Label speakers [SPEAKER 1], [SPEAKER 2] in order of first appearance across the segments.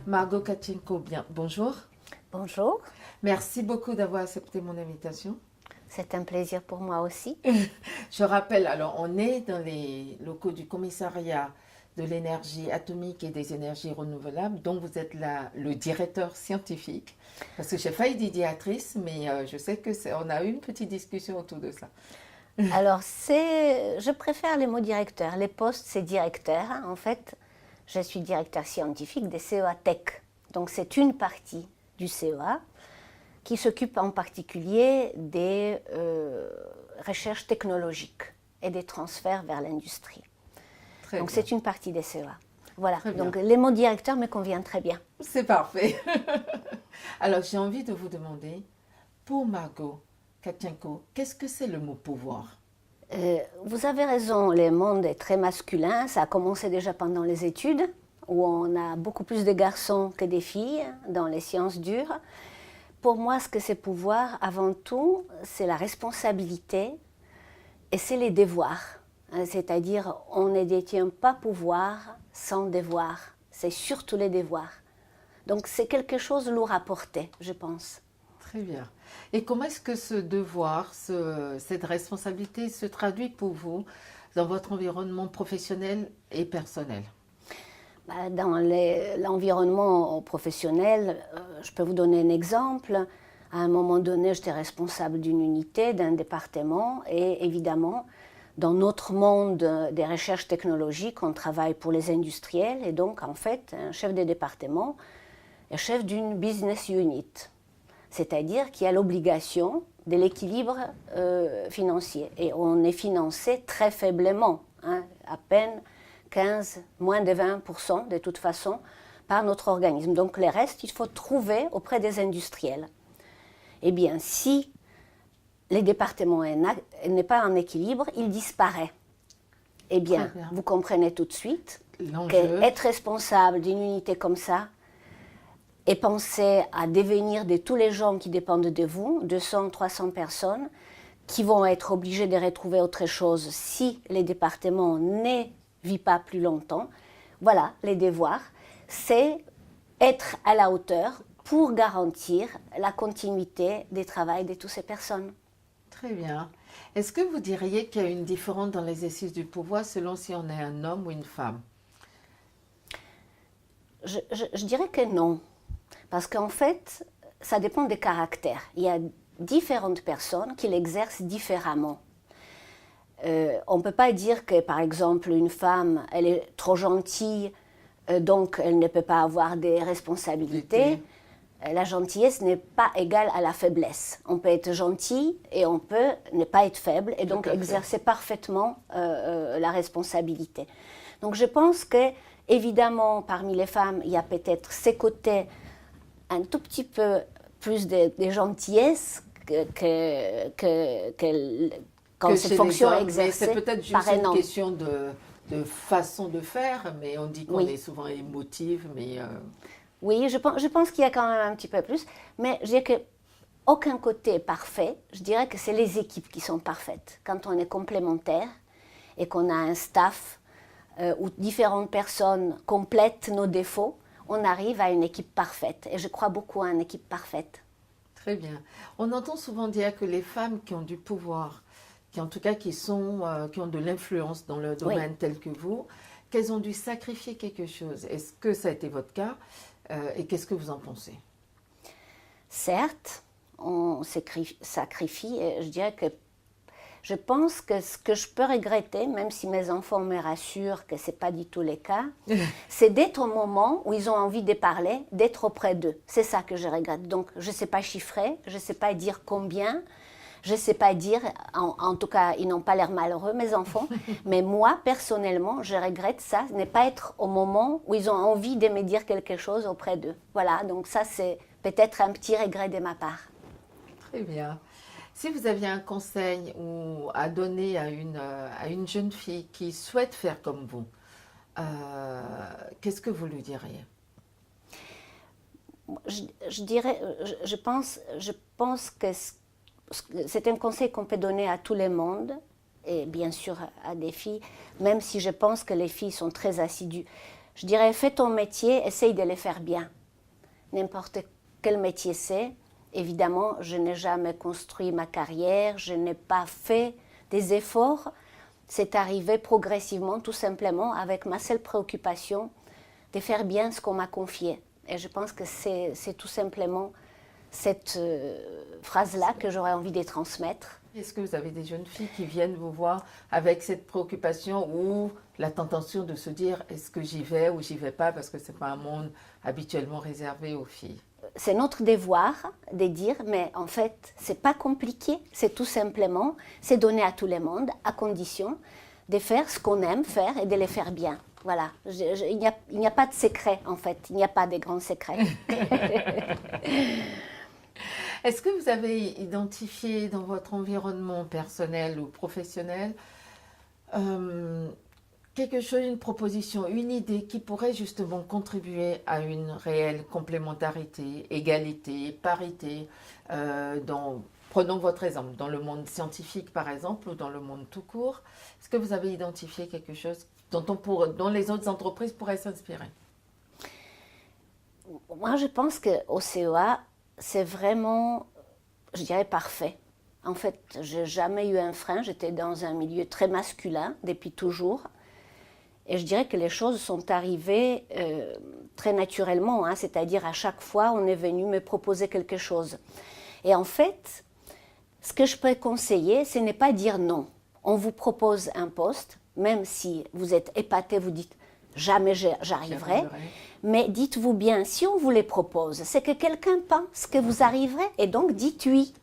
[SPEAKER 1] Margot Katchenko, bien, bonjour.
[SPEAKER 2] Bonjour,
[SPEAKER 1] Merci beaucoup d'avoir accepté mon invitation.
[SPEAKER 2] c'est un plaisir pour moi aussi.
[SPEAKER 1] Je rappelle, alors on est dans les locaux du commissariat de l'énergie atomique et des énergies renouvelables, dont vous êtes le directeur scientifique. Parce que j'ai failli dire directrice, mais je sais que on a eu une petite discussion autour de ça.
[SPEAKER 2] Alors, je préfère les mots directeur. Les postes, c'est directeur. En fait, je suis directeur scientifique des CEA Tech. Donc, c'est une partie du CEA qui s'occupe en particulier des recherches technologiques et des transferts vers l'industrie. Donc, c'est une partie des CEA. Voilà, donc les mots directeur me conviennent très bien.
[SPEAKER 1] C'est parfait. Alors, j'ai envie de vous demander, pour Margot Katchenko, qu'est-ce que c'est le mot pouvoir?
[SPEAKER 2] Vous avez raison, le monde est très masculin. Ça a commencé déjà pendant les études, où on a beaucoup plus de garçons que des filles dans les sciences dures. Pour moi, ce que c'est pouvoir, avant tout, c'est la responsabilité et c'est les devoirs. C'est-à-dire, on ne détient pas pouvoir sans devoir. C'est surtout les devoirs. Donc, c'est quelque chose de lourd à porter, je pense.
[SPEAKER 1] Très bien. Et comment est-ce que ce devoir, cette responsabilité se traduit pour vous dans votre environnement professionnel et personnel?
[SPEAKER 2] Dans l'environnement professionnel, je peux vous donner un exemple. À un moment donné, j'étais responsable d'une unité, d'un département, et évidemment, dans notre monde des recherches technologiques, on travaille pour les industriels, et donc en fait, un chef de département est chef d'une business unit, c'est-à-dire qu'il y a l'obligation de l'équilibre financier, et on est financé très faiblement, à peine 15, moins de 20% de toute façon par notre organisme. Donc les restes, il faut trouver auprès des industriels. Eh bien, si le département n'est pas en équilibre, il disparaît. Eh bien, vous comprenez tout de suite qu'être responsable d'une unité comme ça et penser à devenir de tous les gens qui dépendent de vous, 200, 300 personnes, qui vont être obligés de retrouver autre chose si les départements ne vit pas plus longtemps. Voilà, les devoirs, c'est être à la hauteur pour garantir la continuité des travaux de toutes ces personnes.
[SPEAKER 1] Très bien. Est-ce que vous diriez qu'il y a une différence dans l'exercice du pouvoir selon si on est un homme ou une femme?
[SPEAKER 2] Je dirais que non. Parce qu'en fait, ça dépend des caractères. Il y a différentes personnes qui l'exercent différemment. On ne peut pas dire que, par exemple, une femme, elle est trop gentille, donc elle ne peut pas avoir des responsabilités. La gentillesse n'est pas égale à la faiblesse. On peut être gentil et on peut ne pas être faible et donc exercer parfaitement la responsabilité. Donc je pense que, évidemment, parmi les femmes, il y a peut-être ces côtés un tout petit peu plus de gentillesse quand cette fonction est exercée.
[SPEAKER 1] C'est peut-être juste une question de façon de faire, mais on dit qu'on est souvent émotive, mais...
[SPEAKER 2] Oui, je pense qu'il y a quand même un petit peu plus, mais je dirais qu'aucun côté est parfait. Je dirais que c'est les équipes qui sont parfaites. Quand on est complémentaire et qu'on a un staff où différentes personnes complètent nos défauts, on arrive à une équipe parfaite. Et je crois beaucoup à une équipe parfaite.
[SPEAKER 1] Très bien. On entend souvent dire que les femmes qui ont du pouvoir, qui en tout cas qui ont de l'influence dans le domaine tel que vous, qu'elles ont dû sacrifier quelque chose. Est-ce que ça a été votre cas et qu'est-ce que vous en pensez?
[SPEAKER 2] Certes, on sacrifie et je dirais que je pense que ce que je peux regretter, même si mes enfants me rassurent que ce n'est pas du tout le cas, c'est d'être au moment où ils ont envie de parler, d'être auprès d'eux. C'est ça que je regrette. Donc, je ne sais pas chiffrer, je ne sais pas dire combien, je ne sais pas dire, en tout cas, ils n'ont pas l'air malheureux, mes enfants, mais moi, personnellement, je regrette ça, ne pas être au moment où ils ont envie de me dire quelque chose auprès d'eux. Voilà, donc ça, c'est peut-être un petit regret de ma part.
[SPEAKER 1] Très bien. Si vous aviez un conseil à donner à une jeune fille qui souhaite faire comme vous, qu'est-ce que vous lui diriez?
[SPEAKER 2] Je pense que c'est un conseil qu'on peut donner à tout le monde, et bien sûr à des filles, même si je pense que les filles sont très assidues. Je dirais, fais ton métier, essaye de le faire bien. n'importe quel métier c'est. Évidemment, je n'ai jamais construit ma carrière, je n'ai pas fait des efforts. C'est arrivé progressivement, tout simplement, avec ma seule préoccupation de faire bien ce qu'on m'a confié. Et je pense que c'est tout simplement cette phrase-là que j'aurais envie de transmettre.
[SPEAKER 1] Est-ce que vous avez des jeunes filles qui viennent vous voir avec cette préoccupation ou la tentation de se dire est-ce que j'y vais ou j'y vais pas parce que ce n'est pas un monde habituellement réservé aux filles?
[SPEAKER 2] C'est notre devoir de dire, mais en fait, c'est pas compliqué, c'est tout simplement, c'est donné à tout le monde, à condition de faire ce qu'on aime faire et de le faire bien. Voilà, il n'y a pas de secret en fait, il n'y a pas de grands secrets.
[SPEAKER 1] Est-ce que vous avez identifié dans votre environnement personnel ou professionnel quelque chose, une proposition, une idée qui pourrait justement contribuer à une réelle complémentarité, égalité, parité prenons votre exemple, dans le monde scientifique par exemple ou dans le monde tout court. Est-ce que vous avez identifié quelque chose dont les autres entreprises pourraient s'inspirer?
[SPEAKER 2] Moi, je pense qu'au CEA, c'est vraiment, je dirais, parfait. En fait, je n'ai jamais eu un frein. J'étais dans un milieu très masculin depuis toujours. Et je dirais que les choses sont arrivées très naturellement. Hein, c'est-à-dire, à chaque fois, on est venu me proposer quelque chose. Et en fait, ce que je peux conseiller, ce n'est pas dire non. On vous propose un poste, même si vous êtes épaté, vous dites jamais j'arriverai. Mais dites-vous bien, si on vous les propose, c'est que quelqu'un pense que vous arriverez et donc dites oui.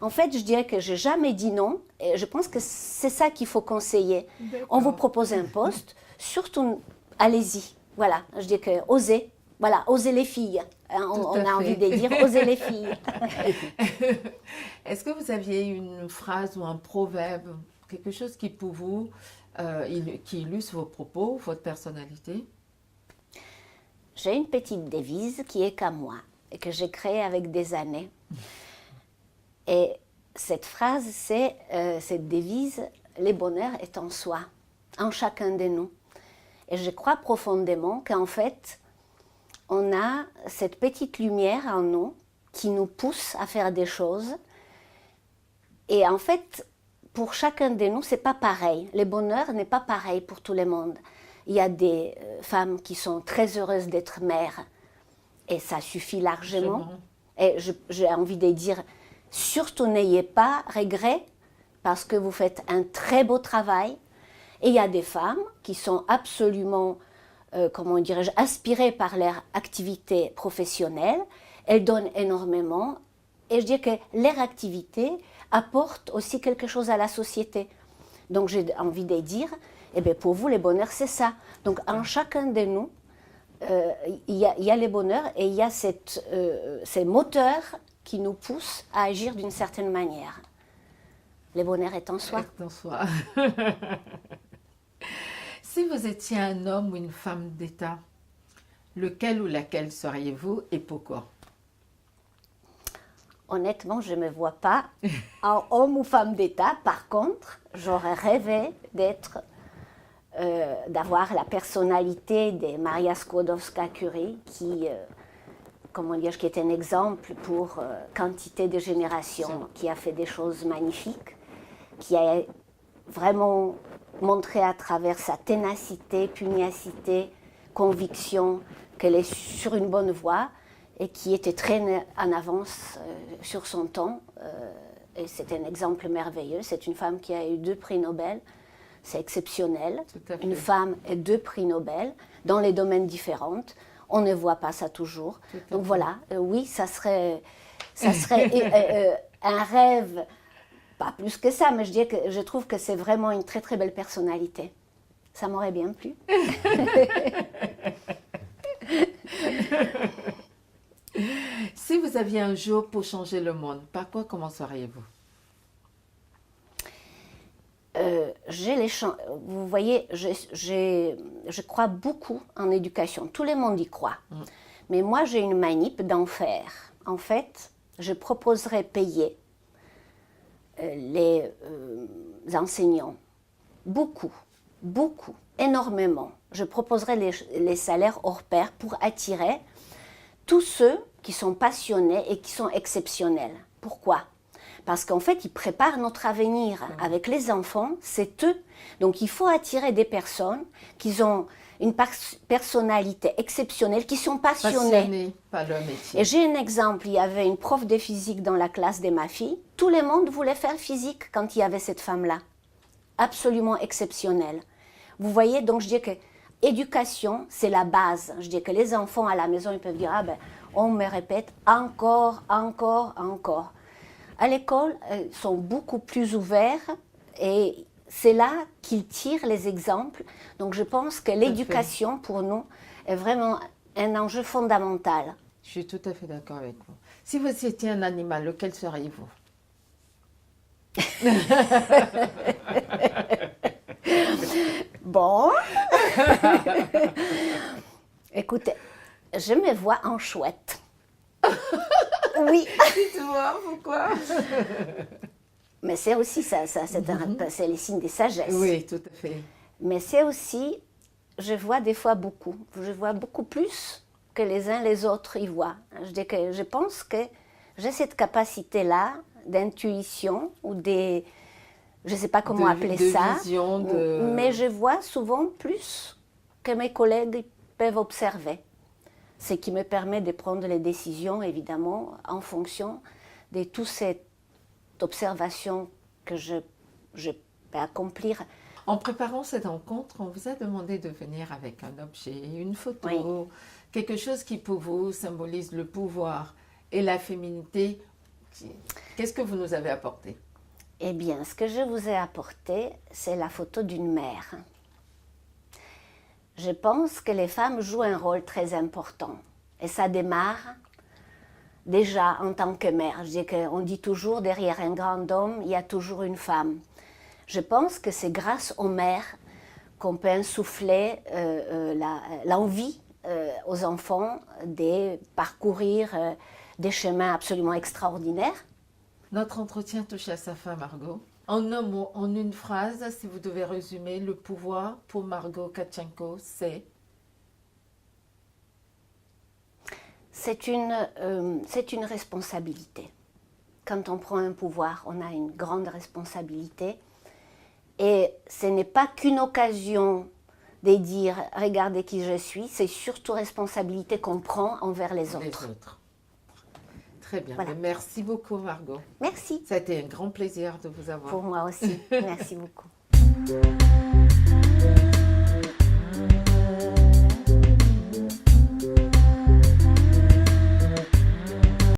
[SPEAKER 2] En fait, je dirais que je n'ai jamais dit non et je pense que c'est ça qu'il faut conseiller. On vous propose un poste, surtout allez-y. Voilà, je dis que osez. Voilà, osez les filles. Hein, on a envie de dire osez les filles.
[SPEAKER 1] Est-ce que vous aviez une phrase ou un proverbe, quelque chose qui pour vous, qui illustre vos propos, votre personnalité?
[SPEAKER 2] J'ai une petite devise qui est qu'à moi et que j'ai créée avec des années. Et cette phrase, c'est cette devise, le bonheur est en soi, en chacun de nous. Et je crois profondément qu'en fait, on a cette petite lumière en nous qui nous pousse à faire des choses. Et en fait, pour chacun de nous, c'est pas pareil. Le bonheur n'est pas pareil pour tout le monde. Il y a des femmes qui sont très heureuses d'être mères et ça suffit largement. Et j'ai envie de dire, surtout n'ayez pas regret parce que vous faites un très beau travail. Et il y a des femmes qui sont absolument, comment dirais-je, aspirées par leur activité professionnelle. Elles donnent énormément et je dis que leur activité apporte aussi quelque chose à la société. Donc j'ai envie de dire, eh bien, pour vous, le bonheur, c'est ça. Donc, en chacun de nous, il y a le bonheur et il y a ces moteurs qui nous poussent à agir d'une certaine manière. Le bonheur est en soi.
[SPEAKER 1] Est en soi. Si vous étiez un homme ou une femme d'État, lequel ou laquelle seriez-vous et pourquoi?
[SPEAKER 2] Honnêtement, je ne me vois pas en homme ou femme d'État. Par contre, j'aurais rêvé d'avoir la personnalité de Maria Skłodowska-Curie qui est un exemple pour quantité de générations, qui a fait des choses magnifiques, qui a vraiment montré à travers sa ténacité, pugnacité, conviction qu'elle est sur une bonne voie et qui était très en avance sur son temps. Et c'est un exemple merveilleux. C'est une femme qui a eu 2 prix Nobel. C'est exceptionnel. Une femme et 2 prix Nobel dans les domaines différents. On ne voit pas ça toujours. Donc voilà, oui, ça serait un rêve, pas plus que ça, mais je trouve que c'est vraiment une très très belle personnalité. Ça m'aurait bien plu.
[SPEAKER 1] Si vous aviez un jour pour changer le monde, par quoi commenceriez-vous?
[SPEAKER 2] Vous voyez, je crois beaucoup en éducation. Tout le monde y croit. Mais moi, j'ai une manip d'en faire. En fait, je proposerais payer les enseignants beaucoup, énormément. Je proposerais les salaires hors pair pour attirer tous ceux qui sont passionnés et qui sont exceptionnels. Pourquoi ? Parce qu'en fait, ils préparent notre avenir. Avec les enfants, c'est eux. Donc, il faut attirer des personnes qui ont une personnalité exceptionnelle, qui sont passionnées.
[SPEAKER 1] Par leur métier.
[SPEAKER 2] Et j'ai un exemple, il y avait une prof de physique dans la classe de ma fille. Tout le monde voulait faire physique quand il y avait cette femme-là. Absolument exceptionnelle. Vous voyez, donc je dis que éducation, c'est la base. Je dis que les enfants à la maison, ils peuvent dire, ah ben, on me répète encore, encore, encore. À l'école, ils sont beaucoup plus ouverts et c'est là qu'ils tirent les exemples. Donc je pense que l'éducation, pour nous, est vraiment un enjeu fondamental.
[SPEAKER 1] Je suis tout à fait d'accord avec vous. Si vous étiez un animal, lequel seriez-vous?
[SPEAKER 2] Bon. Écoutez, je me vois en chouette. Oui.
[SPEAKER 1] Dites-moi, pourquoi?
[SPEAKER 2] Mais c'est aussi ça c'est les signes des sagesse.
[SPEAKER 1] Oui, tout à fait.
[SPEAKER 2] Mais c'est aussi, je vois des fois beaucoup. Je vois beaucoup plus que les uns les autres y voient. Je pense que j'ai cette capacité-là d'intuition ou des... Je ne sais pas comment appeler ça.
[SPEAKER 1] Vision,
[SPEAKER 2] mais je vois souvent plus que mes collègues peuvent observer. Ce qui me permet de prendre les décisions, évidemment, en fonction de toute cette observation que je peux accomplir.
[SPEAKER 1] En préparant cette rencontre, on vous a demandé de venir avec un objet, une photo, quelque chose qui pour vous symbolise le pouvoir et la féminité. Qu'est-ce que vous nous avez apporté?
[SPEAKER 2] Eh bien, ce que je vous ai apporté, c'est la photo d'une mère. Je pense que les femmes jouent un rôle très important. Et ça démarre déjà en tant que mère. On dit toujours, derrière un grand homme, il y a toujours une femme. Je pense que c'est grâce aux mères qu'on peut insuffler l'envie aux enfants de parcourir des chemins absolument extraordinaires.
[SPEAKER 1] Notre entretien touche à sa fin, Margot. En un mot, en une phrase, si vous devez résumer, le pouvoir pour Margot Tkatchenko, c'est?
[SPEAKER 2] C'est une responsabilité. Quand on prend un pouvoir, on a une grande responsabilité. Et ce n'est pas qu'une occasion de dire « regardez qui je suis », c'est surtout responsabilité qu'on prend envers les autres.
[SPEAKER 1] Très bien.
[SPEAKER 2] Voilà.
[SPEAKER 1] Merci beaucoup, Margot.
[SPEAKER 2] Merci.
[SPEAKER 1] Ça a été un grand plaisir de vous avoir.
[SPEAKER 2] Pour moi aussi. Merci beaucoup.